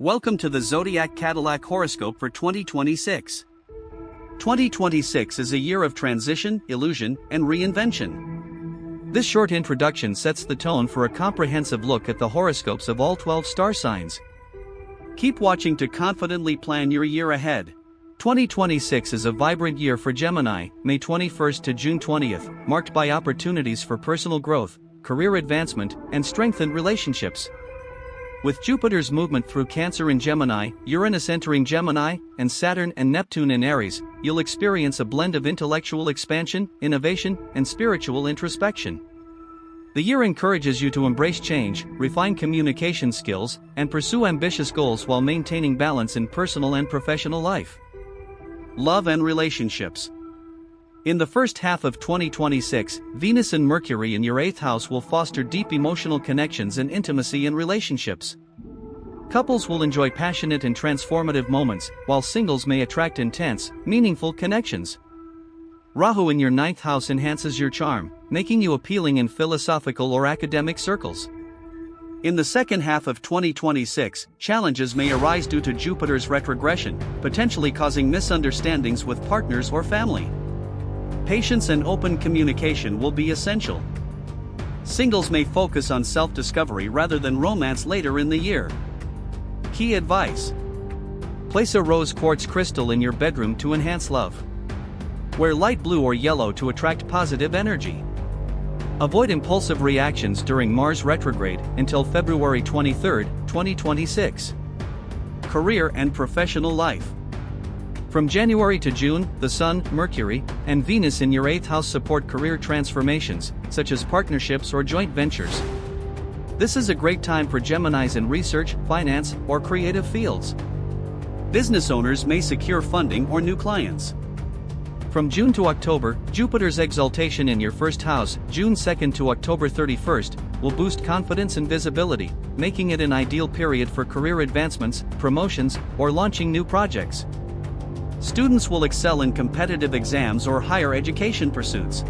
Welcome to the Zodiac Cadillac horoscope for 2026. 2026 is a year of transition, illusion, and reinvention. This short introduction sets the tone for a comprehensive look at the horoscopes of all 12 star signs. Keep watching to confidently plan your year ahead. 2026 is a vibrant year for Gemini, May 21st to June 20th, marked by opportunities for personal growth, career advancement, and strengthened relationships. With Jupiter's movement through Cancer in Gemini, Uranus entering Gemini, and Saturn and Neptune in Aries, you'll experience a blend of intellectual expansion, innovation, and spiritual introspection. The year encourages you to embrace change, refine communication skills, and pursue ambitious goals while maintaining balance in personal and professional life. Love and relationships. In the first half of 2026, Venus and Mercury in your 8th house will foster deep emotional connections and intimacy in relationships. Couples will enjoy passionate and transformative moments, while singles may attract intense, meaningful connections. Rahu in your 9th house enhances your charm, making you appealing in philosophical or academic circles. In the second half of 2026, challenges may arise due to Jupiter's retrogression, potentially causing misunderstandings with partners or family. Patience and open communication will be essential. Singles may focus on self-discovery rather than romance later in the year. Key advice: place a rose quartz crystal in your bedroom to enhance love. Wear light blue or yellow to attract positive energy. Avoid impulsive reactions during Mars retrograde until February 23, 2026. Career and professional life. From January to June, the Sun, Mercury, and Venus in your 8th house support career transformations, such as partnerships or joint ventures. This is a great time for Geminis in research, finance, or creative fields. Business owners may secure funding or new clients. From June to October, Jupiter's exaltation in your 1st house, June 2nd to October 31st, will boost confidence and visibility, making it an ideal period for career advancements, promotions, or launching new projects. Students will excel in competitive exams or higher education pursuits.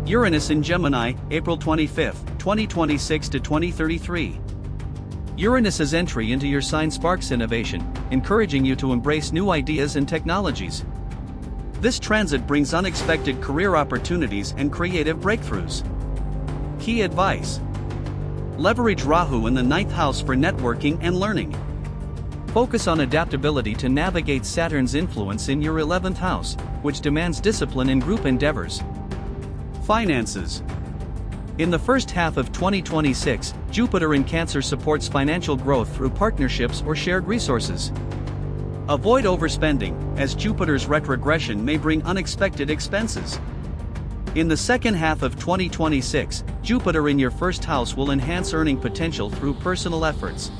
Uranus in Gemini, April 25, 2026 to 2033. Uranus's entry into your sign sparks innovation, encouraging you to embrace new ideas and technologies. This transit brings unexpected career opportunities and creative breakthroughs. Key advice: leverage Rahu in the 9th house for networking and learning. Focus on adaptability to navigate Saturn's influence in your 11th house, which demands discipline in group endeavors. Finances. In the first half of 2026, Jupiter in Cancer supports financial growth through partnerships or shared resources. Avoid overspending, as Jupiter's retrogression may bring unexpected expenses. In the second half of 2026, Jupiter in your 1st house will enhance earning potential through personal efforts.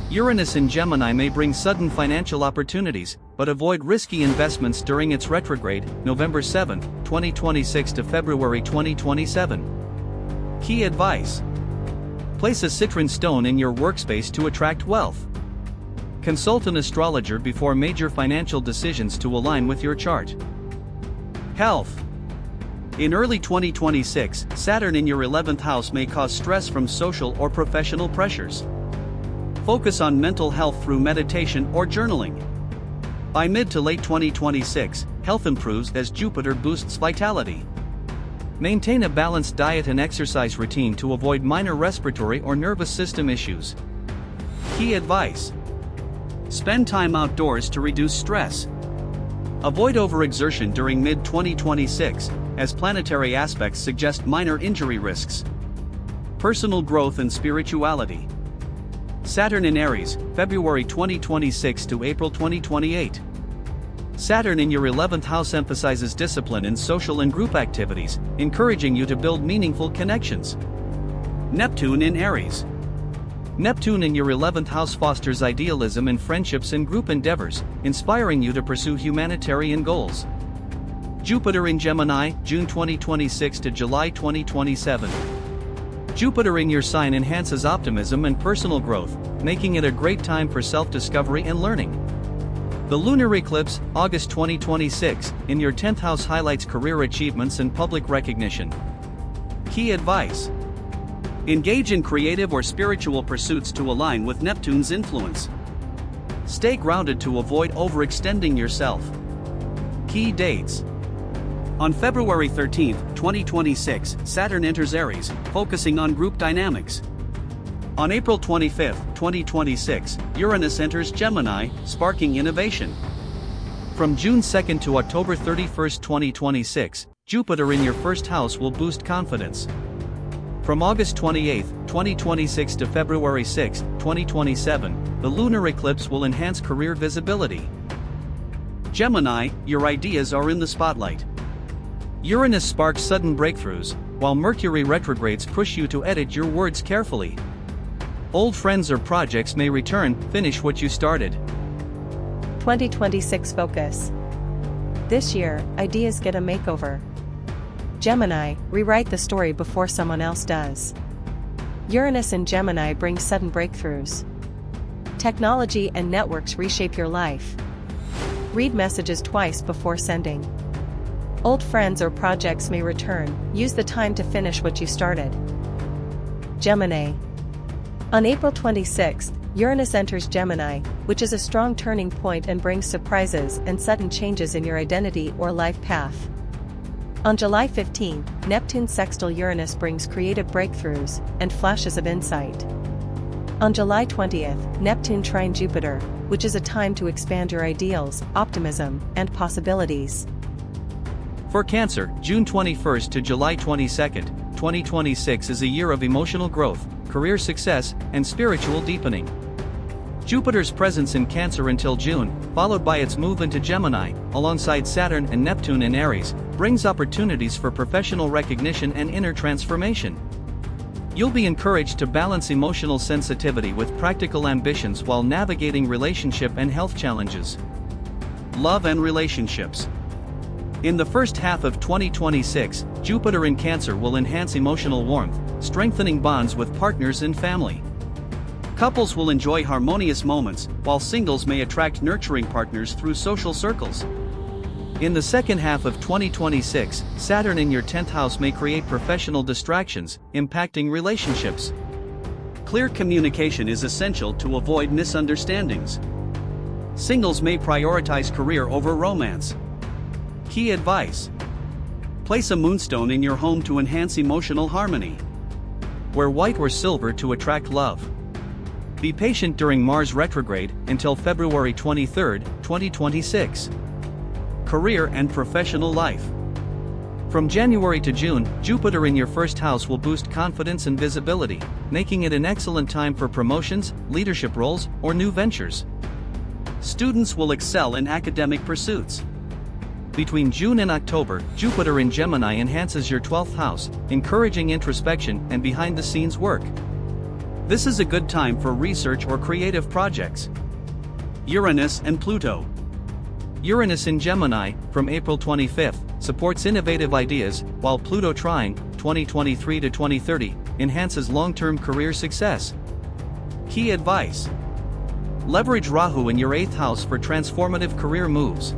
Uranus in Gemini may bring sudden financial opportunities, but avoid risky investments during its retrograde, November 7, 2026 to February 2027. Key advice: place a citron stone in your workspace to attract wealth. Consult an astrologer before major financial decisions to align with your chart. Health. In early 2026, Saturn in your 11th house may cause stress from social or professional pressures. Focus on mental health through meditation or journaling. By mid to late 2026, health improves as Jupiter boosts vitality. Maintain a balanced diet and exercise routine to avoid minor respiratory or nervous system issues. Key advice: spend time outdoors to reduce stress. Avoid overexertion during mid-2026, as planetary aspects suggest minor injury risks. Personal growth and spirituality. Saturn in Aries, February 2026 to April 2028. Saturn in your 11th house emphasizes discipline in social and group activities, encouraging you to build meaningful connections. Neptune in Aries. Neptune in your 11th house fosters idealism in friendships and group endeavors, inspiring you to pursue humanitarian goals. Jupiter in Gemini, June 2026 to July 2027. Jupiter in your sign enhances optimism and personal growth, making it a great time for self-discovery and learning. The lunar eclipse, August 2026, in your 10th house highlights career achievements and public recognition. Key advice: Engage in creative or spiritual pursuits to align with Neptune's influence. Stay grounded to avoid overextending yourself. Key dates. On February 13, 2026, Saturn enters Aries, focusing on group dynamics. On April 25, 2026, Uranus enters Gemini, sparking innovation. From June 2 to October 31, 2026, Jupiter in your first house will boost confidence. From August 28, 2026 to February 6, 2027, the lunar eclipse will enhance career visibility. Gemini, your ideas are in the spotlight. Uranus sparks sudden breakthroughs, while Mercury retrogrades push you to edit your words carefully. Old friends or projects may return, finish what you started. 2026 focus. This year, ideas get a makeover. Gemini, rewrite the story before someone else does. Uranus in Gemini brings sudden breakthroughs. Technology and networks reshape your life. Read messages twice before sending. Old friends or projects may return, use the time to finish what you started. Gemini. On April 26, Uranus enters Gemini, which is a strong turning point and brings surprises and sudden changes in your identity or life path. On July 15, Neptune sextile Uranus brings creative breakthroughs and flashes of insight. On July 20th, Neptune trine Jupiter, which is a time to expand your ideals, optimism, and possibilities. For Cancer, June 21 to July 22, 2026 is a year of emotional growth, career success, and spiritual deepening. Jupiter's presence in Cancer until June, followed by its move into Gemini, alongside Saturn and Neptune in Aries, brings opportunities for professional recognition and inner transformation. You'll be encouraged to balance emotional sensitivity with practical ambitions while navigating relationship and health challenges. Love and relationships. In the first half of 2026, Jupiter in Cancer will enhance emotional warmth, strengthening bonds with partners and family. Couples will enjoy harmonious moments, while singles may attract nurturing partners through social circles. In the second half of 2026, Saturn in your 10th house may create professional distractions, impacting relationships. Clear communication is essential to avoid misunderstandings. Singles may prioritize career over romance. Key advice. Place a moonstone in your home to enhance emotional harmony. Wear white or silver to attract love. Be patient during Mars retrograde until February 23, 2026. Career and professional life. From January to June, Jupiter in your first house will boost confidence and visibility, making it an excellent time for promotions, leadership roles, or new ventures. Students will excel in academic pursuits. Between June and October, Jupiter in Gemini enhances your 12th house, encouraging introspection and behind-the-scenes work. This is a good time for research or creative projects. Uranus and Pluto. Uranus in Gemini, from April 25, supports innovative ideas, while Pluto trine, 2023 to 2030, enhances long-term career success. Key advice. Leverage Rahu in your 8th house for transformative career moves.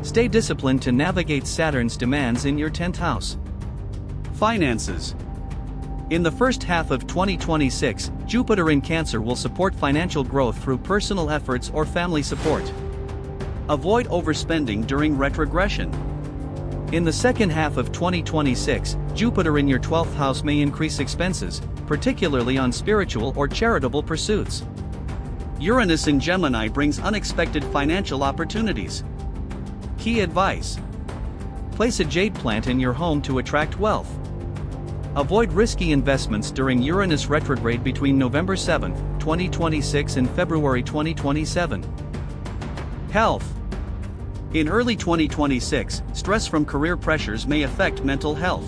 Stay disciplined to navigate Saturn's demands in your 10th house. Finances. In the first half of 2026, Jupiter in Cancer will support financial growth through personal efforts or family support. Avoid overspending during retrogression. In the second half of 2026, Jupiter in your 12th house may increase expenses, particularly on spiritual or charitable pursuits. Uranus in Gemini brings unexpected financial opportunities. Key advice. Place a jade plant in your home to attract wealth. Avoid risky investments during Uranus retrograde between November 7, 2026 and February 2027. Health. In early 2026, stress from career pressures may affect mental health.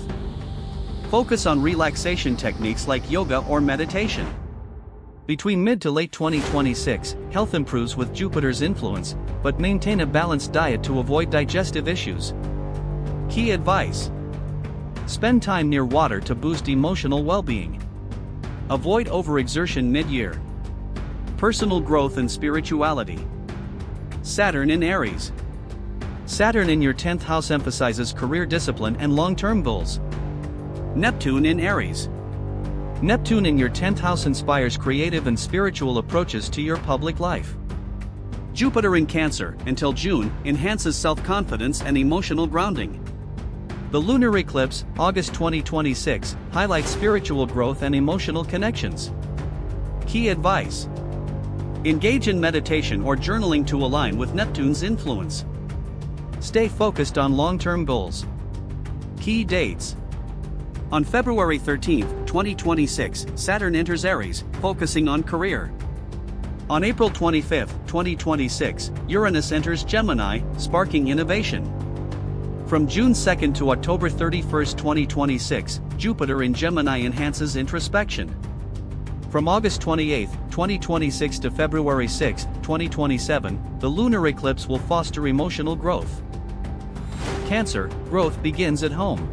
Focus on relaxation techniques like yoga or meditation. Between mid to late 2026, health improves with Jupiter's influence, but maintain a balanced diet to avoid digestive issues. Key advice. Spend time near water to boost emotional well-being. Avoid overexertion mid-year. Personal growth and spirituality. Saturn in Aries. Saturn in your 10th house emphasizes career discipline and long-term goals. Neptune in Aries. Neptune in your 10th house inspires creative and spiritual approaches to your public life. Jupiter in Cancer, until June, enhances self-confidence and emotional grounding. The lunar eclipse, August 2026, highlights spiritual growth and emotional connections. Key advice: engage in meditation or journaling to align with Neptune's influence. Stay focused on long-term goals. Key dates: on February 13, 2026, Saturn enters Aries, focusing on career. On April 25, 2026, Uranus enters Gemini, sparking innovation. From June 2 to October 31, 2026, Jupiter in Gemini enhances introspection. From August 28, 2026 to February 6, 2027, the lunar eclipse will foster emotional growth. Cancer, growth begins at home.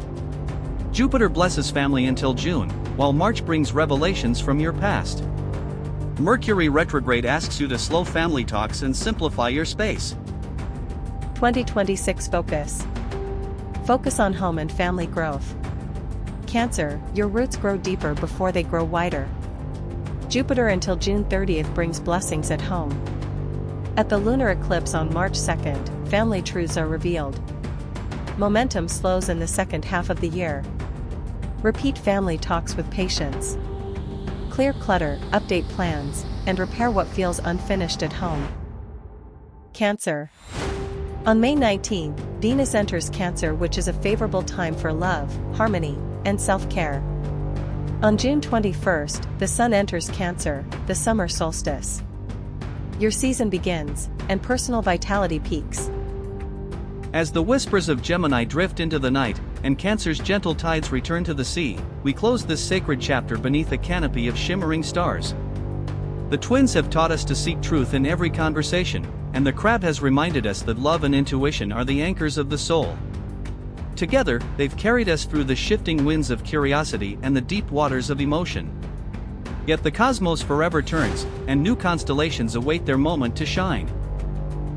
Jupiter blesses family until June, while March brings revelations from your past. Mercury retrograde asks you to slow family talks and simplify your space. 2026 focus. Focus on home and family growth. Cancer, your roots grow deeper before they grow wider. Jupiter until June 30th brings blessings at home. At the lunar eclipse on March 2nd, family truths are revealed. Momentum slows in the second half of the year. Repeat family talks with patience. Clear clutter, update plans, and repair what feels unfinished at home. Cancer. On May 19, Venus enters Cancer, which is a favorable time for love, harmony, and self-care. On June 21st, the Sun enters Cancer, the summer solstice. Your season begins, and personal vitality peaks. As the whispers of Gemini drift into the night, and Cancer's gentle tides return to the sea, we close this sacred chapter beneath a canopy of shimmering stars. The twins have taught us to seek truth in every conversation, and the crab has reminded us that love and intuition are the anchors of the soul. Together, they've carried us through the shifting winds of curiosity and the deep waters of emotion. Yet the cosmos forever turns, and new constellations await their moment to shine.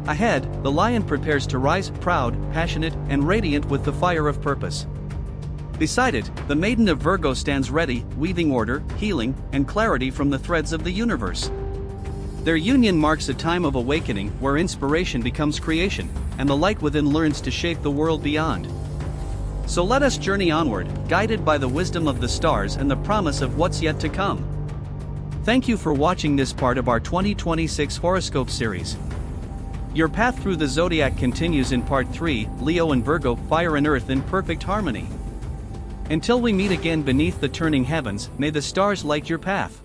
Ahead, the lion prepares to rise, proud, passionate, and radiant with the fire of purpose. Beside it, the maiden of Virgo stands ready, weaving order, healing, and clarity from the threads of the universe. Their union marks a time of awakening where inspiration becomes creation, and the light within learns to shape the world beyond. So let us journey onward, guided by the wisdom of the stars and the promise of what's yet to come. Thank you for watching this part of our 2026 horoscope series. Your path through the zodiac continues in part 3, Leo and Virgo, fire and earth in perfect harmony. Until we meet again beneath the turning heavens, may the stars light your path.